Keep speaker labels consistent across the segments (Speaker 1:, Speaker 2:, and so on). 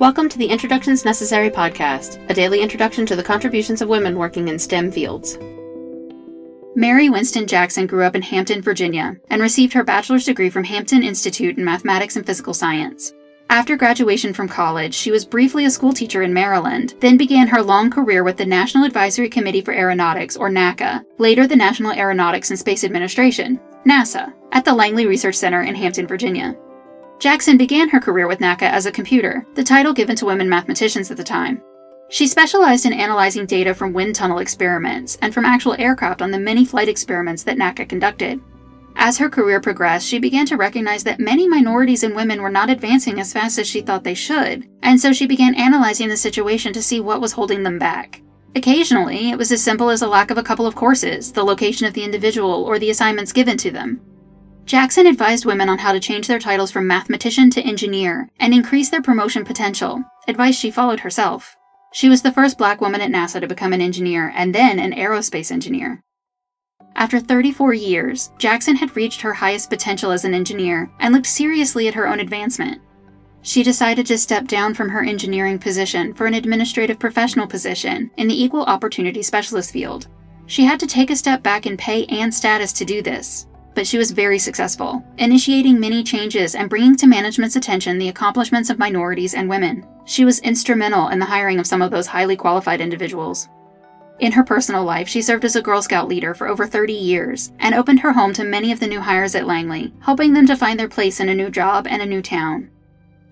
Speaker 1: Welcome to the Introductions Necessary podcast, a daily introduction to the contributions of women working in STEM fields. Mary Winston Jackson grew up in Hampton, Virginia, and received her bachelor's degree from Hampton Institute in Mathematics and Physical Science. After graduation from college, she was briefly a schoolteacher in Maryland, then began her long career with the National Advisory Committee for Aeronautics, or NACA, later the National Aeronautics and Space Administration, NASA, at the Langley Research Center in Hampton, Virginia. Jackson began her career with NACA as a computer, the title given to women mathematicians at the time. She specialized in analyzing data from wind tunnel experiments and from actual aircraft on the many flight experiments that NACA conducted. As her career progressed, she began to recognize that many minorities and women were not advancing as fast as she thought they should, and so she began analyzing the situation to see what was holding them back. Occasionally, it was as simple as a lack of a couple of courses, the location of the individual, or the assignments given to them. Jackson advised women on how to change their titles from mathematician to engineer and increase their promotion potential, advice she followed herself. She was the first Black woman at NASA to become an engineer and then an aerospace engineer. After 34 years, Jackson had reached her highest potential as an engineer and looked seriously at her own advancement. She decided to step down from her engineering position for an administrative professional position in the Equal Opportunity Specialist field. She had to take a step back in pay and status to do this. But she was very successful, initiating many changes and bringing to management's attention the accomplishments of minorities and women. She was instrumental in the hiring of some of those highly qualified individuals. In her personal life, she served as a Girl Scout leader for over 30 years and opened her home to many of the new hires at Langley, helping them to find their place in a new job and a new town.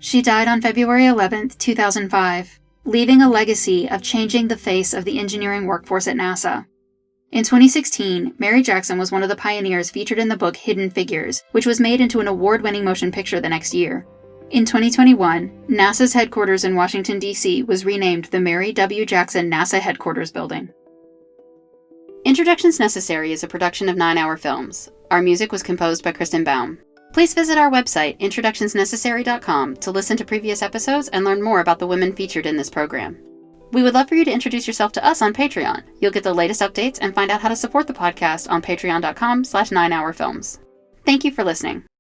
Speaker 1: She died on February 11, 2005, leaving a legacy of changing the face of the engineering workforce at NASA. In 2016, Mary Jackson was one of the pioneers featured in the book Hidden Figures, which was made into an award-winning motion picture the next year. In 2021, NASA's headquarters in Washington, D.C. was renamed the Mary W. Jackson NASA Headquarters Building. Introductions Necessary is a production of 9 Hour Films. Our music was composed by Kristen Baum. Please visit our website, introductionsnecessary.com, to listen to previous episodes and learn more about the women featured in this program. We would love for you to introduce yourself to us on Patreon. You'll get the latest updates and find out how to support the podcast on patreon.com/9hourfilms. Thank you for listening.